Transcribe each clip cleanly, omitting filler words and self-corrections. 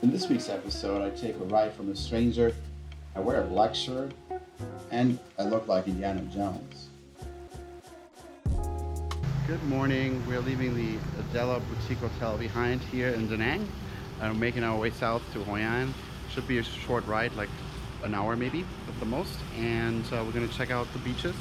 In this week's episode, I take a ride from a stranger, I wear a black shirt, and I look like Indiana Jones. Good morning. We're leaving the Adela Boutique Hotel behind here in Da Nang and making our way south to Hoi An. Should be a short ride, like an hour maybe at the most. And we're gonna check out the beaches.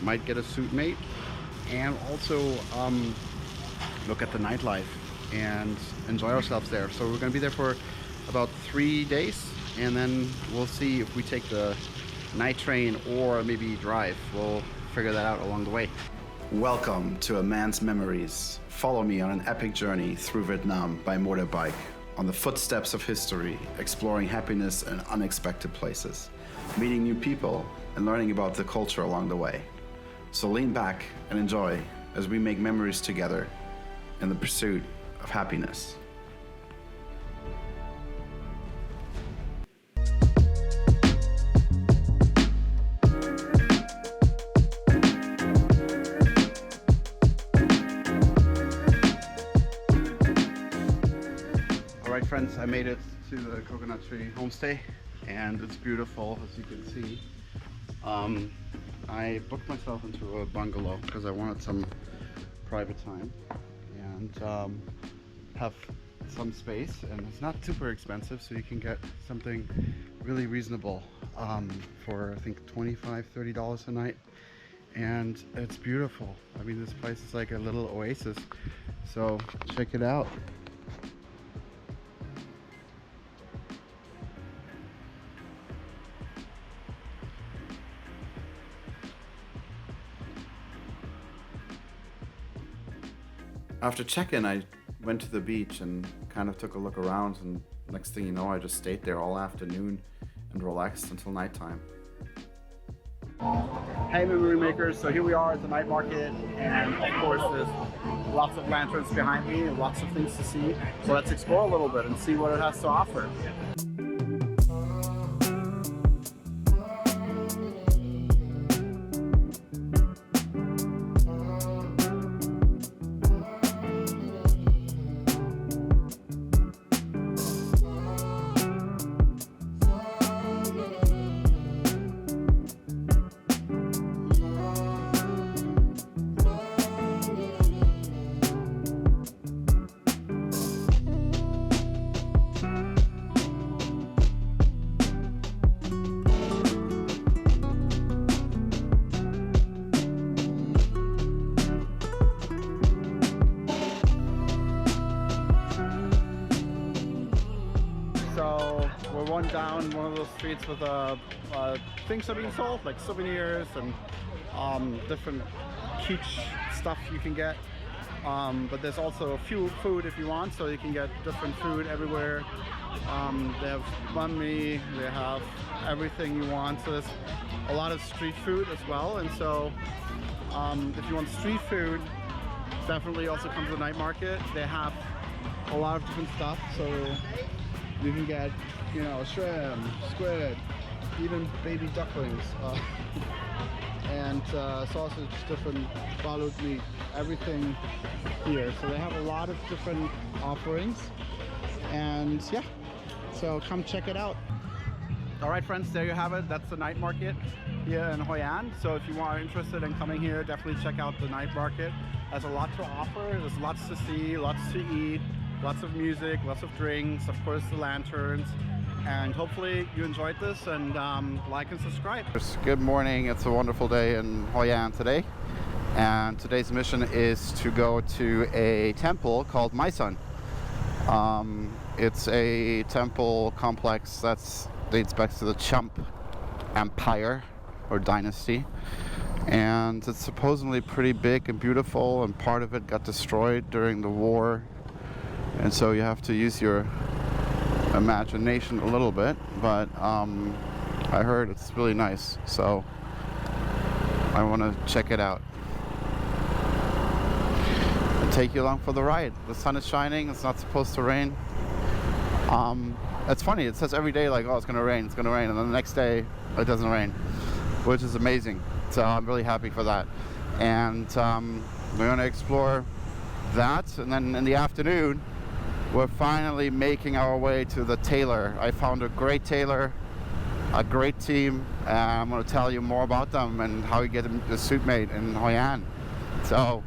Might get a suit mate, and also look at the nightlife and enjoy ourselves there. So we're gonna be there for about 3 days, and then we'll see if we take the night train or maybe drive. We'll figure that out along the way. Welcome to A Man's Memories. Follow me on an epic journey through Vietnam by motorbike, on the footsteps of history, exploring happiness in unexpected places, meeting new people, and learning about the culture along the way. So lean back and enjoy as we make memories together in the pursuit of happiness. Alright friends, I made it to the Coconut Tree Homestay and it's beautiful, as you can see. I booked myself into a bungalow because I wanted some private time and have some space, and it's not super expensive, so you can get something really reasonable for I think $25–30 a night, and it's beautiful. I mean, this place is like a little oasis, so check it out. After check-in, I went to the beach and kind of took a look around, and next thing you know, I just stayed there all afternoon and relaxed until nighttime. Hey memory makers, so here we are at the night market, and of course there's lots of lanterns behind me and lots of things to see. So let's explore a little bit and see what it has to offer. So we're one down one of those streets with things are being sold, like souvenirs and different kitsch stuff you can get. But there's also a few food if you want, so you can get different food everywhere. They have banh mi, they have everything you want. So there's a lot of street food as well. And so if you want street food, definitely also come to the night market. They have a lot of different stuff. So you can get, you know, shrimp, squid, even baby ducklings, and sausage, different balut meat, everything here. So they have a lot of different offerings, and yeah, so come check it out. All right friends, there you have it. That's the night market here in Hoi An. So if you are interested in coming here, definitely check out the night market. There's a lot to offer. There's lots to see, lots to eat, lots of music, lots of drinks, of course the lanterns, and hopefully you enjoyed this, and like and subscribe. Good morning. It's a wonderful day in Hoi An today, and today's mission is to go to a temple called My Son. It's a temple complex that dates back to the Chum Empire or Dynasty, and it's supposedly pretty big and beautiful, and part of it got destroyed during the war. And so you have to use your imagination a little bit, but I heard it's really nice, so I want to check it out and take you along for the ride. The sun is shining, it's not supposed to rain. It's funny, it says every day like, oh, it's gonna rain, and then the next day it doesn't rain, which is amazing. So I'm really happy for that. And we're gonna explore that, and then in the afternoon we're finally making our way to the tailor. I found a great tailor, a great team. I'm going to tell you more about them and how you get the suit made in Hoi An. So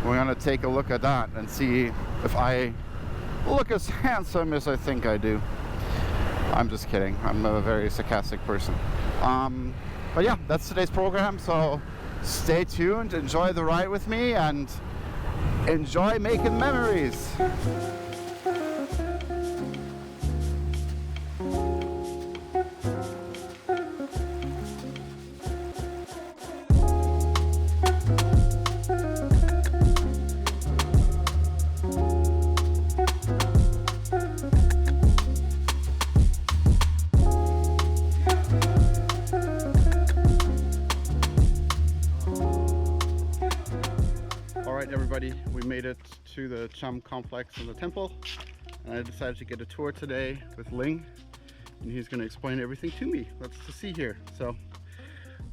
we're going to take a look at that and see if I look as handsome as I think I do. I'm just kidding. I'm a very sarcastic person. But yeah, that's today's program. So stay tuned, enjoy the ride with me, and enjoy making memories. Everybody, we made it to the Chum complex and the temple, and I decided to get a tour today with Ling, and he's going to explain everything to me. Lots to see here, so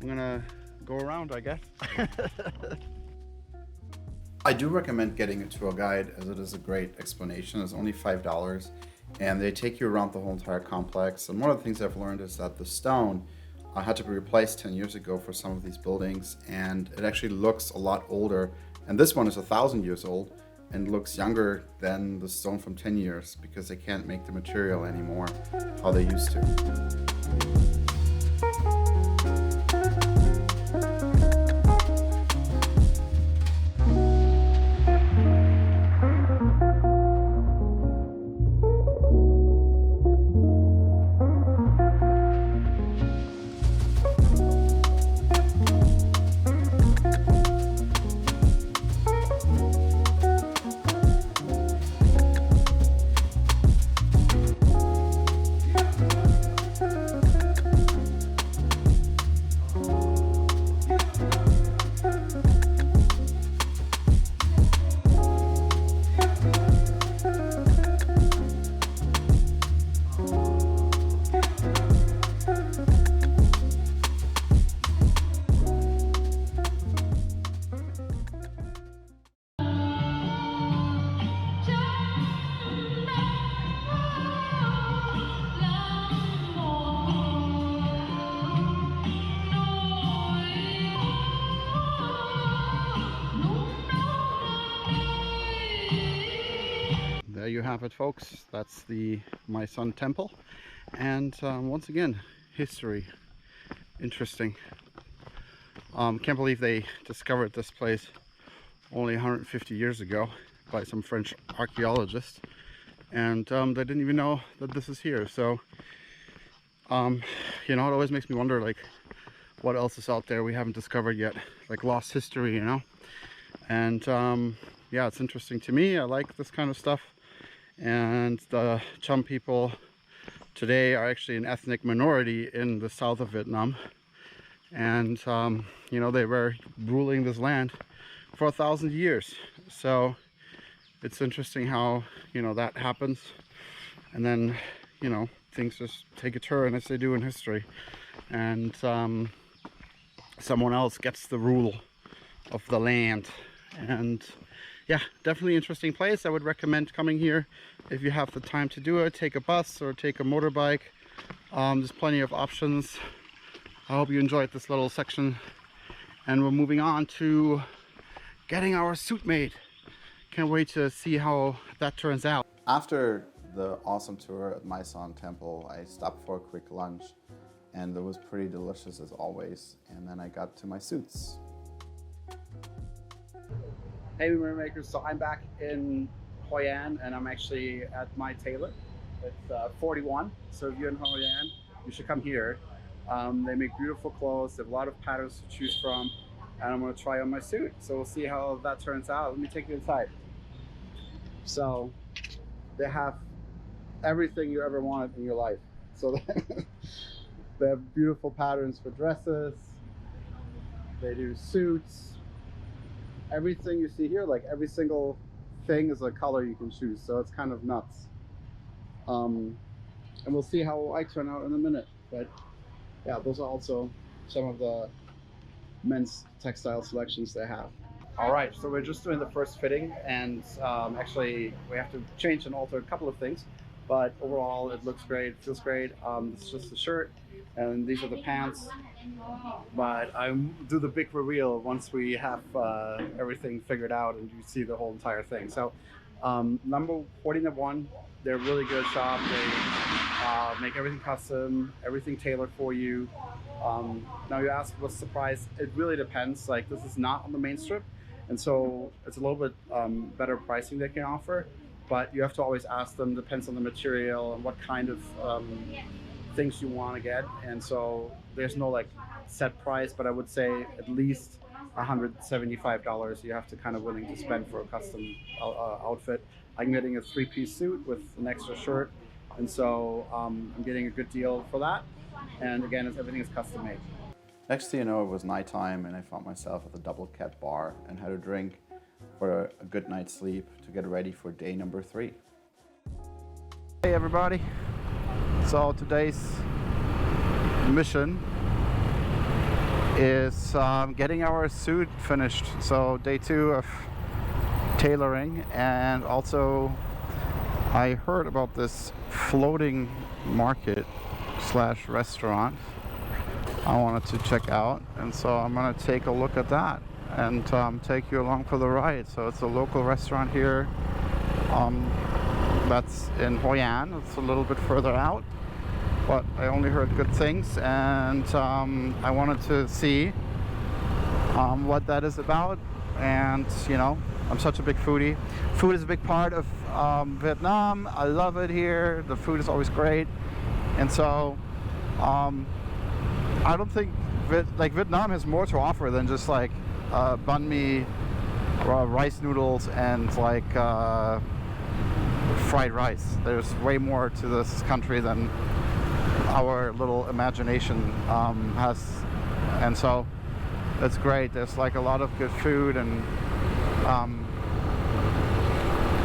I'm gonna go around, I guess. I do recommend getting a tour guide, as it is a great explanation. It's only $5, and they take you around the whole entire complex. And one of the things I've learned is that the stone had to be replaced 10 years ago for some of these buildings, and it actually looks a lot older. And this one is 1,000 years old and looks younger than the stone from 10 years because they can't make the material anymore how they used to. There you have it, folks. That's the My Son Temple, and once again, history. Interesting. Can't believe they discovered this place only 150 years ago by some French archaeologists, and they didn't even know that this is here. So you know, it always makes me wonder, like, what else is out there we haven't discovered yet, like lost history, you know. And yeah, it's interesting to me. I like this kind of stuff. And the Chum people today are actually an ethnic minority in the south of Vietnam, and you know, they were ruling this land for 1,000 years. So it's interesting how, you know, that happens, and then, you know, things just take a turn as they do in history, and someone else gets the rule of the land. And yeah, definitely interesting place. I would recommend coming here if you have the time to do it. Take a bus or take a motorbike. There's plenty of options. I hope you enjoyed this little section, and we're moving on to getting our suit made. Can't wait to see how that turns out. After the awesome tour at My Son Temple, I stopped for a quick lunch, and it was pretty delicious as always. And then I got to my suits. Hey Mermakers, so I'm back in Hoi An, and I'm actually at my tailor. It's 41, so if you're in Hoi An, you should come here. They make beautiful clothes, they have a lot of patterns to choose from, and I'm going to try on my suit. So we'll see how that turns out. Let me take you inside. So they have everything you ever wanted in your life. So they have beautiful patterns for dresses, they do suits. Everything you see here, like every single thing is a color you can choose, so it's kind of nuts. And we'll see how I turn out in a minute. But yeah, those are also some of the men's textile selections they have. All right, so we're just doing the first fitting, and actually we have to change and alter a couple of things, but overall it looks great, feels great. This is just the shirt, and these are the pants. But I do the big reveal once we have everything figured out and you see the whole entire thing. So, number 41, they're a really good shop. They make everything custom, everything tailored for you. Now you ask what's the price? It really depends. Like, this is not on the main strip, and so it's a little bit better pricing they can offer. But you have to always ask them. Depends on the material and what kind of things you want to get. And so there's no like set price, but I would say at least $175 you have to kind of willing to spend for a custom outfit. I'm getting a three-piece suit with an extra shirt, and so I'm getting a good deal for that. And again, everything is custom made. Next thing you know, it was nighttime, and I found myself at the Double Cat bar and had a drink for a good night's sleep to get ready for day number 3. Hey everybody! So today's mission is getting our suit finished. So day 2 of tailoring, and also I heard about this floating market / restaurant I wanted to check out, and so I'm gonna take a look at that and take you along for the ride. So it's a local restaurant here that's in Hoi An. It's a little bit further out, but I only heard good things, and I wanted to see what that is about. And you know, I'm such a big foodie. Food is a big part of Vietnam. I love it here. The food is always great, and so I don't think Vietnam has more to offer than just like banh mi, rice noodles, and like fried rice. There's way more to this country than our little imagination has, and so it's great. There's like a lot of good food and a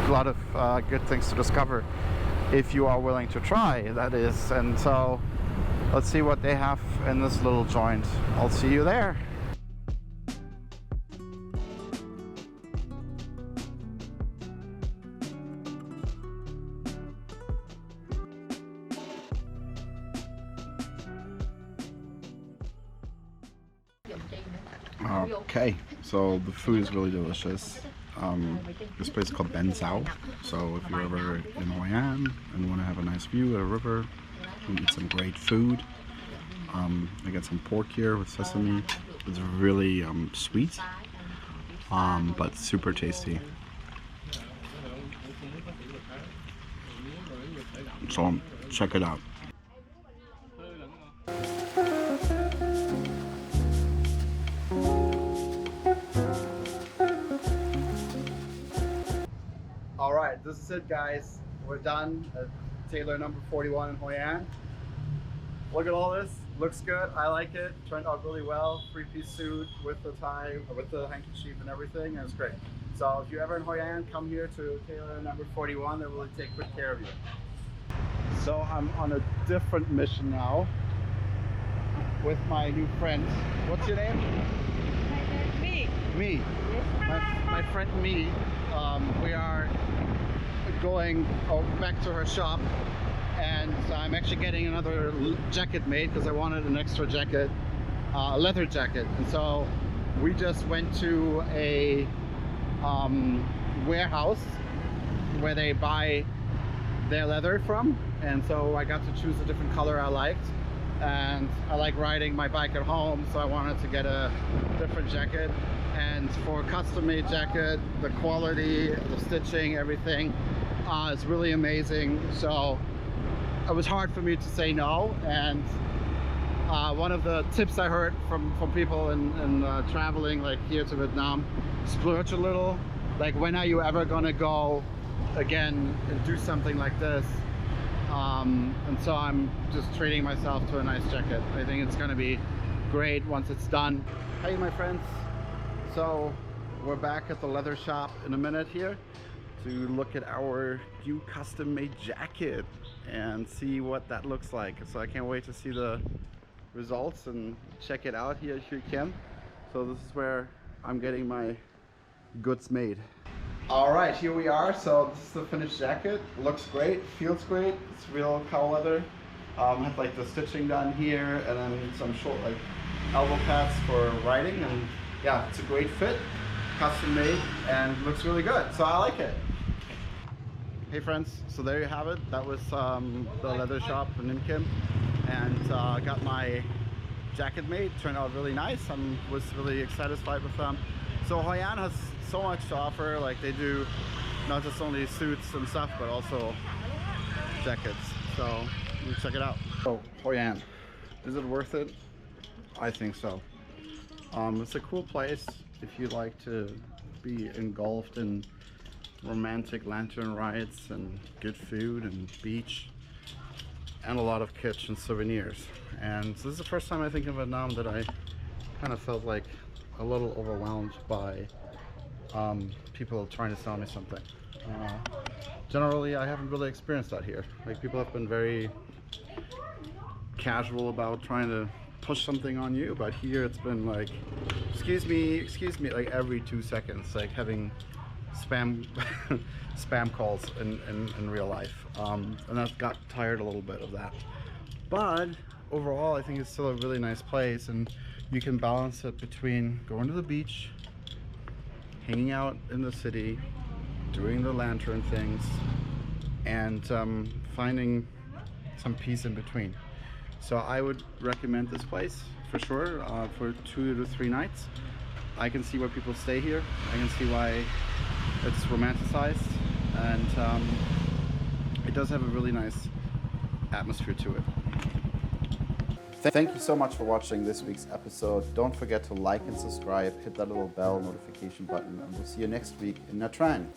lot of good things to discover if you are willing to try, that is. And so let's see what they have in this little joint. I'll see you there. Okay, so the food is really delicious. This place is called Ben Sao. So if you're ever in Hoi An and want to have a nice view at a river and eat some great food, I got some pork here with sesame. It's really sweet, but super tasty. So check it out. Alright, this is it guys. We're done at Tailor number 41 in Hoi An. Look at all this. Looks good. I like it. Turned out really well. 3-piece suit with the tie, with the handkerchief and everything. And it's great. So if you're ever in Hoi An, come here to Tailor number 41. They will take good care of you. So I'm on a different mission now with my new friend. What's your name? Me. Me. My friend Me. We are going back to her shop, and I'm actually getting another jacket made because I wanted an extra jacket, a leather jacket. And so we just went to a warehouse where they buy their leather from, and so I got to choose a different color I liked. And I like riding my bike at home, so I wanted to get a different jacket. And for a custom made jacket, the quality, the stitching, everything is really amazing. So it was hard for me to say no. And one of the tips I heard from people in traveling like here to Vietnam, splurge a little. Like, when are you ever gonna go again and do something like this? And so I'm just treating myself to a nice jacket. I think it's gonna be great once it's done. Hey my friends, so we're back at the leather shop in a minute here to look at our new custom made jacket and see what that looks like. So I can't wait to see the results and check it out here at Kiếm. So this is where I'm getting my goods made. All right, here we are. So this is the finished jacket. Looks great, feels great. It's real cow leather. Had like the stitching done here, and then some short like elbow pads for riding, and yeah, it's a great fit, custom made, and looks really good. So I like it. Hey friends, so there you have it. That was the leather shop in Kiếm, and got my jacket made. Turned out really nice. I was really satisfied with them. So Hội An has so much to offer. Like they do not just only suits and stuff, but also jackets. So you check it out. So Hội An, is it worth it? I think so. It's a cool place if you like to be engulfed in romantic lantern rides and good food and beach and a lot of kitsch and souvenirs. And this is the first time I think in Vietnam that I kind of felt like a little overwhelmed by people trying to sell me something. Generally I haven't really experienced that here. Like people have been very casual about trying to push something on you, but here it's been like excuse me, like every 2 seconds, like having spam spam calls in real life, and I've got tired a little bit of that. But overall I think it's still a really nice place, and you can balance it between going to the beach, hanging out in the city, doing the lantern things, and finding some peace in between. So I would recommend this place for sure, for 2 to 3 nights. I can see why people stay here. I can see why it's romanticized, and it does have a really nice atmosphere to it. Thank you so much for watching this week's episode. Don't forget to like and subscribe, hit that little bell notification button, and we'll see you next week in Nha Trang.